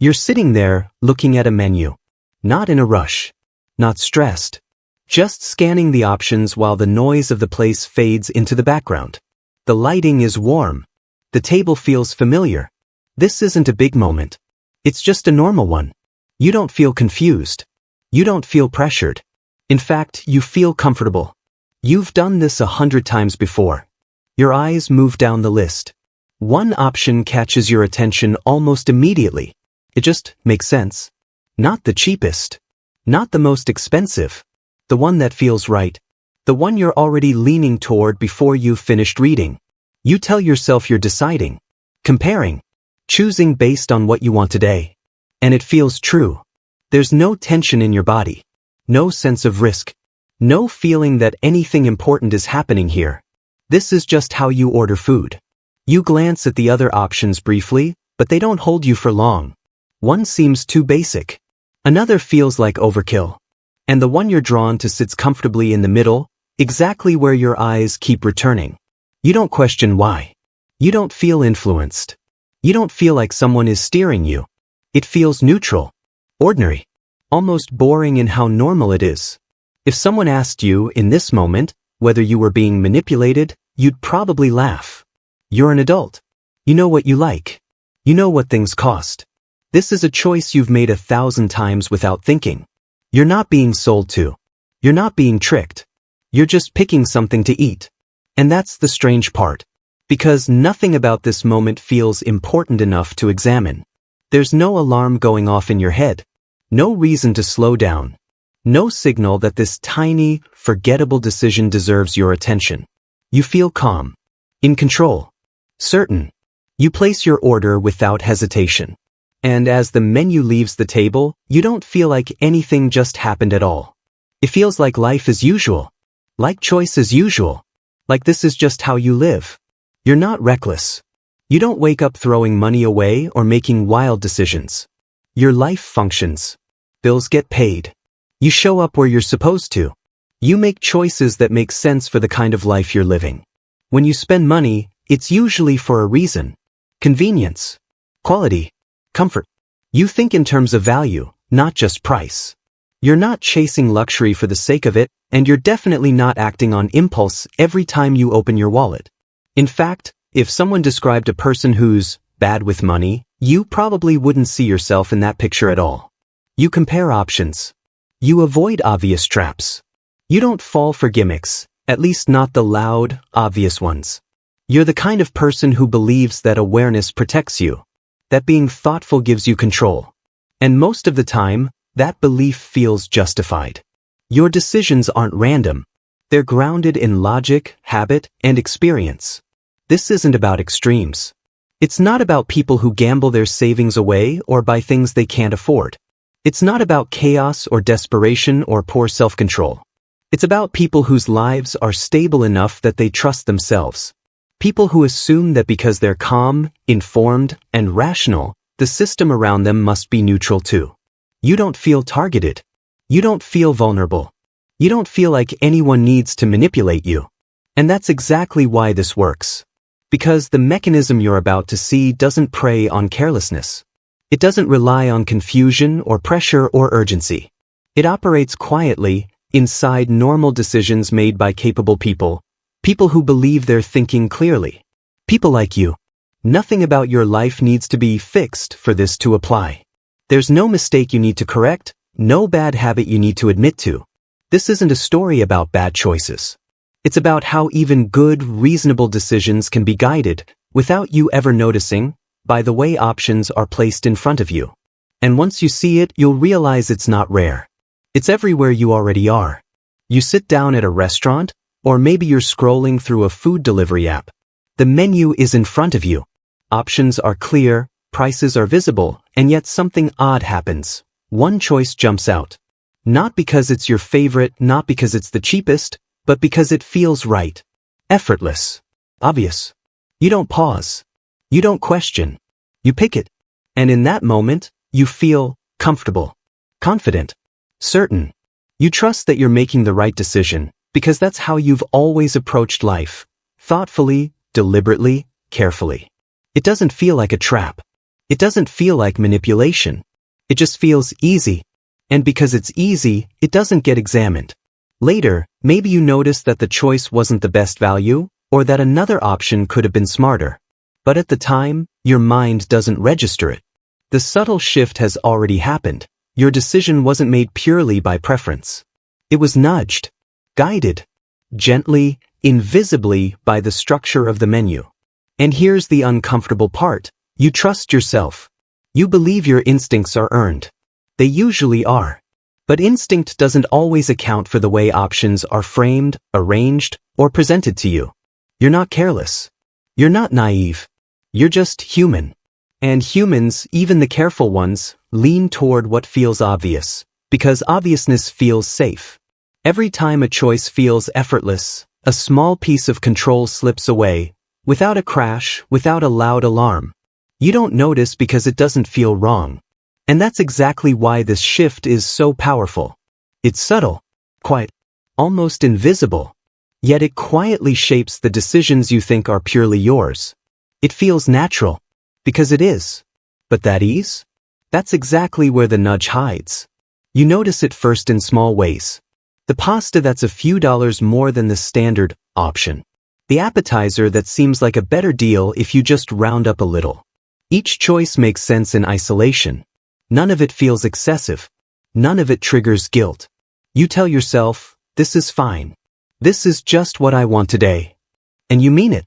You're sitting there, looking at a menu. Not in a rush. Not stressed. Just scanning the options while the noise of the place fades into the background. The lighting is warm. The table feels familiar. This isn't a big moment. It's just a normal one. You don't feel confused. You don't feel pressured. In fact, you feel comfortable. You've done this 100 times before. Your eyes move down the list. One option catches your attention almost immediately. It just makes sense. Not the cheapest. Not the most expensive. The one that feels right. The one you're already leaning toward before you've finished reading. You tell yourself you're deciding, comparing, choosing based on what you want today. And it feels true. There's no tension in your body. No sense of risk. No feeling that anything important is happening here. This is just how you order food. You glance at the other options briefly, but they don't hold you for long. One seems too basic. Another feels like overkill. And the one you're drawn to sits comfortably in the middle, exactly where your eyes keep returning. You don't question why. You don't feel influenced. You don't feel like someone is steering you. It feels neutral, ordinary, almost boring in how normal it is. If someone asked you in this moment whether you were being manipulated, you'd probably laugh. You're an adult. You know what you like. You know what things cost. This is a choice you've made 1,000 times without thinking. You're not being sold to. You're not being tricked. You're just picking something to eat. And that's the strange part. Because nothing about this moment feels important enough to examine. There's no alarm going off in your head. No reason to slow down. No signal that this tiny, forgettable decision deserves your attention. You feel calm. In control. Certain. You place your order without hesitation. And as the menu leaves the table, you don't feel like anything just happened at all. It feels like life as usual. Like choice as usual. Like this is just how you live. You're not reckless. You don't wake up throwing money away or making wild decisions. Your life functions. Bills get paid. You show up where you're supposed to. You make choices that make sense for the kind of life you're living. When you spend money, it's usually for a reason. Convenience. Quality. Comfort. You think in terms of value, not just price. You're not chasing luxury for the sake of it, and you're definitely not acting on impulse every time you open your wallet. In fact, if someone described a person who's bad with money, you probably wouldn't see yourself in that picture at all. You compare options. You avoid obvious traps. You don't fall for gimmicks, at least not the loud, obvious ones. You're the kind of person who believes that awareness protects you. That being thoughtful gives you control. And most of the time, that belief feels justified. Your decisions aren't random. They're grounded in logic, habit, and experience. This isn't about extremes. It's not about people who gamble their savings away or buy things they can't afford. It's not about chaos or desperation or poor self-control. It's about people whose lives are stable enough that they trust themselves. People who assume that because they're calm, informed, and rational, the system around them must be neutral too. You don't feel targeted. You don't feel vulnerable. You don't feel like anyone needs to manipulate you. And that's exactly why this works. Because the mechanism you're about to see doesn't prey on carelessness. It doesn't rely on confusion or pressure or urgency. It operates quietly, inside normal decisions made by capable people. People who believe they're thinking clearly. People like you. Nothing about your life needs to be fixed for this to apply. There's no mistake you need to correct, no bad habit you need to admit to. This isn't a story about bad choices. It's about how even good, reasonable decisions can be guided, without you ever noticing, by the way options are placed in front of you. And once you see it, you'll realize it's not rare. It's everywhere you already are. You sit down at a restaurant, or maybe you're scrolling through a food delivery app. The menu is in front of you. Options are clear, prices are visible, and yet something odd happens. One choice jumps out. Not because it's your favorite, not because it's the cheapest, but because it feels right. Effortless. Obvious. You don't pause. You don't question. You pick it. And in that moment, you feel comfortable, confident, certain. You trust that you're making the right decision, because that's how you've always approached life. Thoughtfully, deliberately, carefully. It doesn't feel like a trap. It doesn't feel like manipulation. It just feels easy. And because it's easy, it doesn't get examined. Later, maybe you notice that the choice wasn't the best value, or that another option could have been smarter. But at the time, your mind doesn't register it. The subtle shift has already happened. Your decision wasn't made purely by preference. It was nudged, guided, gently, invisibly by the structure of the menu. And here's the uncomfortable part. You trust yourself. You believe your instincts are earned. They usually are. But instinct doesn't always account for the way options are framed, arranged, or presented to you. You're not careless. You're not naive. You're just human. And humans, even the careful ones, lean toward what feels obvious, because obviousness feels safe. Every time a choice feels effortless, a small piece of control slips away, without a crash, without a loud alarm. You don't notice because it doesn't feel wrong. And that's exactly why this shift is so powerful. It's subtle, quiet, almost invisible. Yet it quietly shapes the decisions you think are purely yours. It feels natural, because it is. But that ease? That's exactly where the nudge hides. You notice it first in small ways. The pasta that's a few dollars more than the standard option. The appetizer that seems like a better deal if you just round up a little. Each choice makes sense in isolation. None of it feels excessive. None of it triggers guilt. You tell yourself, this is fine. This is just what I want today. And you mean it.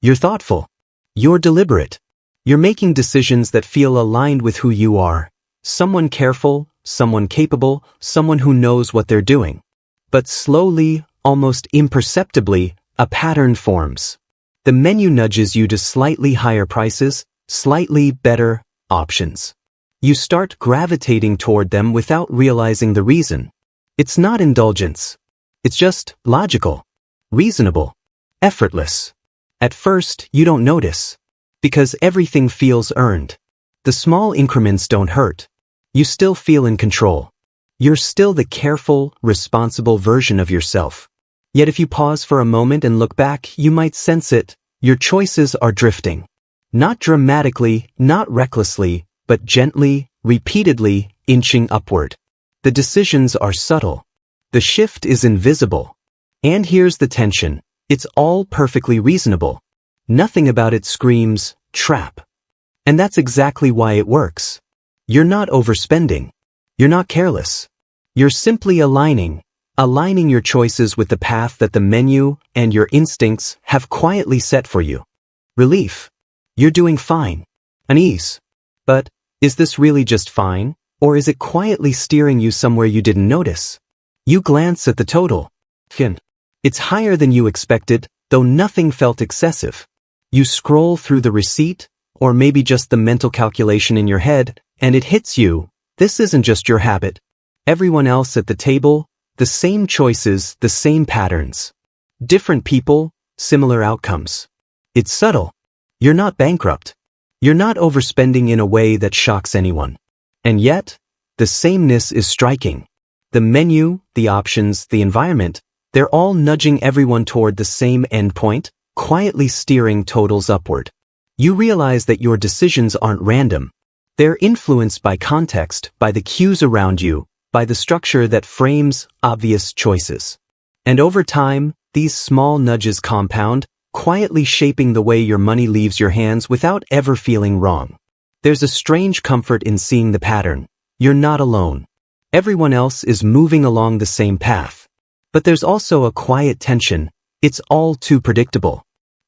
You're thoughtful. You're deliberate. You're making decisions that feel aligned with who you are. Someone careful, someone capable, someone who knows what they're doing. But slowly, almost imperceptibly, a pattern forms. The menu nudges you to slightly higher prices, slightly better options. You start gravitating toward them without realizing the reason. It's not indulgence. It's just logical, reasonable, effortless. At first, you don't notice, because everything feels earned. The small increments don't hurt. You still feel in control. You're still the careful, responsible version of yourself. Yet if you pause for a moment and look back, you might sense it. Your choices are drifting. Not dramatically, not recklessly, but gently, repeatedly, inching upward. The decisions are subtle. The shift is invisible. And here's the tension. It's all perfectly reasonable. Nothing about it screams, trap. And that's exactly why it works. You're not overspending. You're not careless. You're simply aligning your choices with the path that the menu and your instincts have quietly set for you. Relief. You're doing fine. Unease. But, is this really just fine, or is it quietly steering you somewhere you didn't notice? You glance at the total. It's higher than you expected, though nothing felt excessive. You scroll through the receipt, or maybe just the mental calculation in your head, and it hits you. This isn't just your habit. Everyone else at the table, the same choices, the same patterns. Different people, similar outcomes. It's subtle. You're not bankrupt. You're not overspending in a way that shocks anyone. And yet, the sameness is striking. The menu, the options, the environment, they're all nudging everyone toward the same endpoint, quietly steering totals upward. You realize that your decisions aren't random. They're influenced by context, by the cues around you, by the structure that frames obvious choices. And over time, these small nudges compound, quietly shaping the way your money leaves your hands without ever feeling wrong. There's a strange comfort in seeing the pattern. You're not alone. Everyone else is moving along the same path. But there's also a quiet tension. It's all too predictable.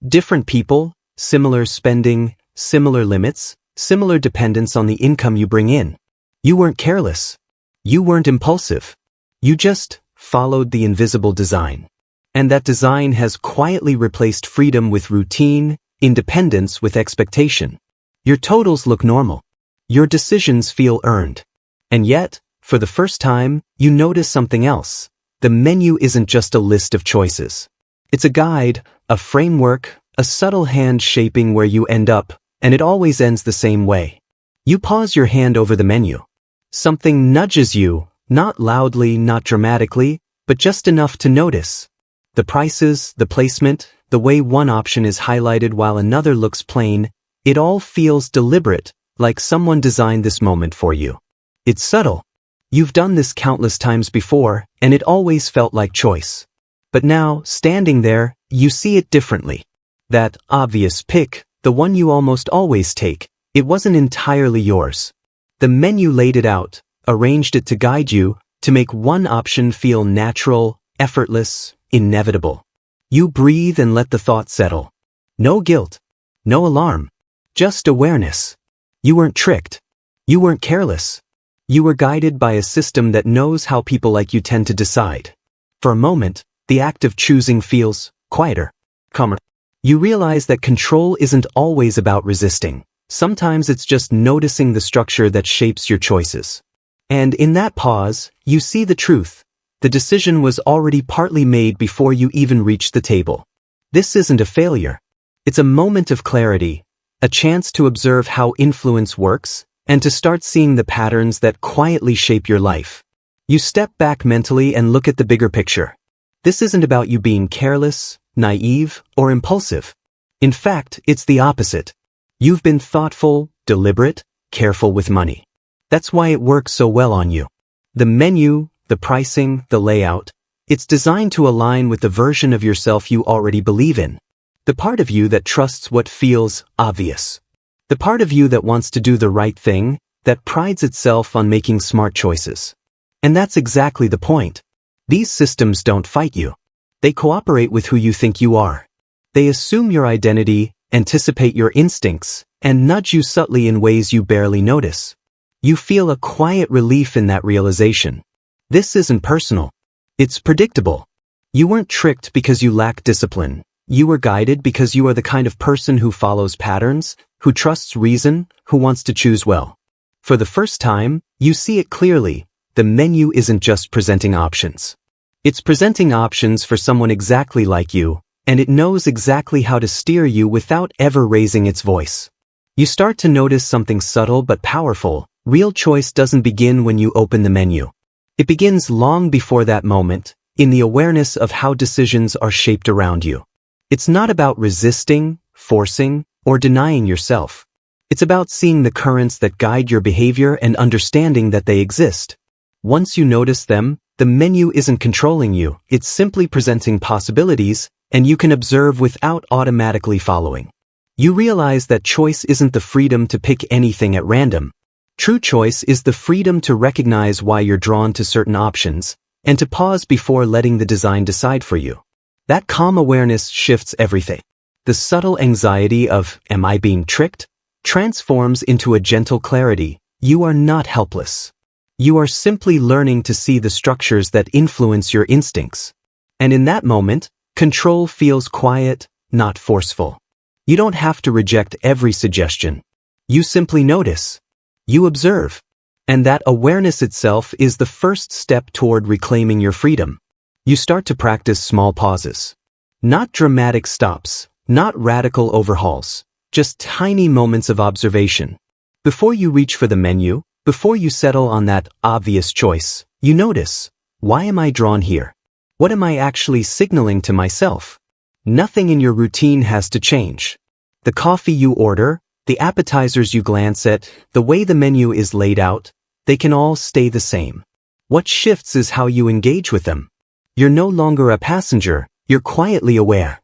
Different people, similar spending, similar limits, similar dependence on the income you bring in. You weren't careless. You weren't impulsive. You just followed the invisible design. And that design has quietly replaced freedom with routine, independence with expectation. Your totals look normal. Your decisions feel earned. And yet, for the first time, you notice something else. The menu isn't just a list of choices. It's a guide, a framework, a subtle hand shaping where you end up, and it always ends the same way. You pause your hand over the menu. Something nudges you, not loudly, not dramatically, but just enough to notice. The prices, the placement, the way one option is highlighted while another looks plain, it all feels deliberate, like someone designed this moment for you. It's subtle. You've done this countless times before, and it always felt like choice. But now, standing there, you see it differently. That obvious pick, the one you almost always take, it wasn't entirely yours. The menu laid it out, arranged it to guide you, to make one option feel natural, effortless, inevitable. You breathe and let the thought settle. No guilt. No alarm. Just awareness. You weren't tricked. You weren't careless. You were guided by a system that knows how people like you tend to decide. For a moment, the act of choosing feels quieter, calmer. You realize that control isn't always about resisting. Sometimes it's just noticing the structure that shapes your choices. And in that pause, you see the truth. The decision was already partly made before you even reached the table. This isn't a failure. It's a moment of clarity, a chance to observe how influence works, and to start seeing the patterns that quietly shape your life. You step back mentally and look at the bigger picture. This isn't about you being careless, naive, or impulsive. In fact, it's the opposite. You've been thoughtful, deliberate, careful with money. That's why it works so well on you. The menu, the pricing, the layout, it's designed to align with the version of yourself you already believe in. The part of you that trusts what feels obvious. The part of you that wants to do the right thing, that prides itself on making smart choices. And that's exactly the point. These systems don't fight you. They cooperate with who you think you are. They assume your identity, anticipate your instincts, and nudge you subtly in ways you barely notice. You feel a quiet relief in that realization. This isn't personal. It's predictable. You weren't tricked because you lack discipline. You were guided because you are the kind of person who follows patterns, who trusts reason, who wants to choose well. For the first time, you see it clearly. The menu isn't just presenting options. It's presenting options for someone exactly like you, and it knows exactly how to steer you without ever raising its voice. You start to notice something subtle but powerful. Real choice doesn't begin when you open the menu. It begins long before that moment, in the awareness of how decisions are shaped around you. It's not about resisting, forcing, or denying yourself. It's about seeing the currents that guide your behavior and understanding that they exist. Once you notice them, the menu isn't controlling you, it's simply presenting possibilities, and you can observe without automatically following. You realize that choice isn't the freedom to pick anything at random. True choice is the freedom to recognize why you're drawn to certain options, and to pause before letting the design decide for you. That calm awareness shifts everything. The subtle anxiety of, am I being tricked? Transforms into a gentle clarity. You are not helpless. You are simply learning to see the structures that influence your instincts. And in that moment, control feels quiet, not forceful. You don't have to reject every suggestion. You simply notice. You observe. And that awareness itself is the first step toward reclaiming your freedom. You start to practice small pauses. Not dramatic stops, not radical overhauls, just tiny moments of observation. Before you reach for the menu, before you settle on that obvious choice, you notice, why am I drawn here? What am I actually signaling to myself? Nothing in your routine has to change. The coffee you order, the appetizers you glance at, the way the menu is laid out, they can all stay the same. What shifts is how you engage with them. You're no longer a passenger, you're quietly aware.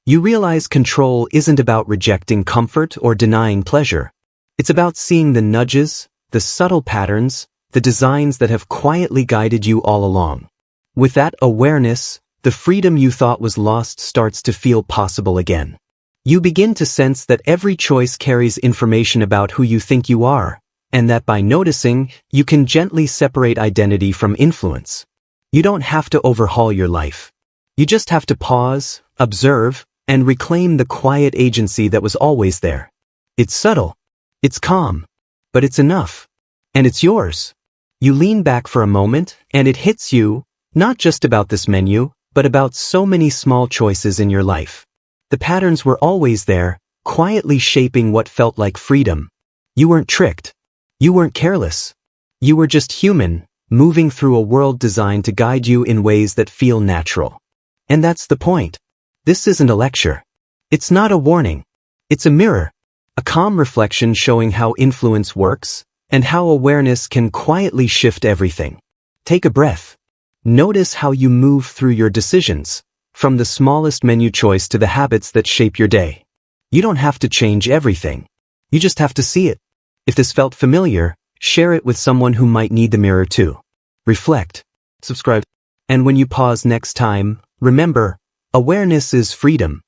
You realize control isn't about rejecting comfort or denying pleasure. It's about seeing the nudges, the subtle patterns, the designs that have quietly guided you all along. With that awareness, the freedom you thought was lost starts to feel possible again. You begin to sense that every choice carries information about who you think you are, and that by noticing, you can gently separate identity from influence. You don't have to overhaul your life. You just have to pause, observe, and reclaim the quiet agency that was always there. It's subtle. It's calm. But it's enough. And it's yours. You lean back for a moment, and it hits you, not just about this menu, but about so many small choices in your life. The patterns were always there, quietly shaping what felt like freedom. You weren't tricked. You weren't careless. You were just human, moving through a world designed to guide you in ways that feel natural. And that's the point. This isn't a lecture. It's not a warning. It's a mirror. A calm reflection showing how influence works and how awareness can quietly shift everything. Take a breath. Notice how you move through your decisions, from the smallest menu choice to the habits that shape your day. You don't have to change everything. You just have to see it. If this felt familiar, share it with someone who might need the mirror too. Reflect, subscribe, and when you pause next time, remember, awareness is freedom.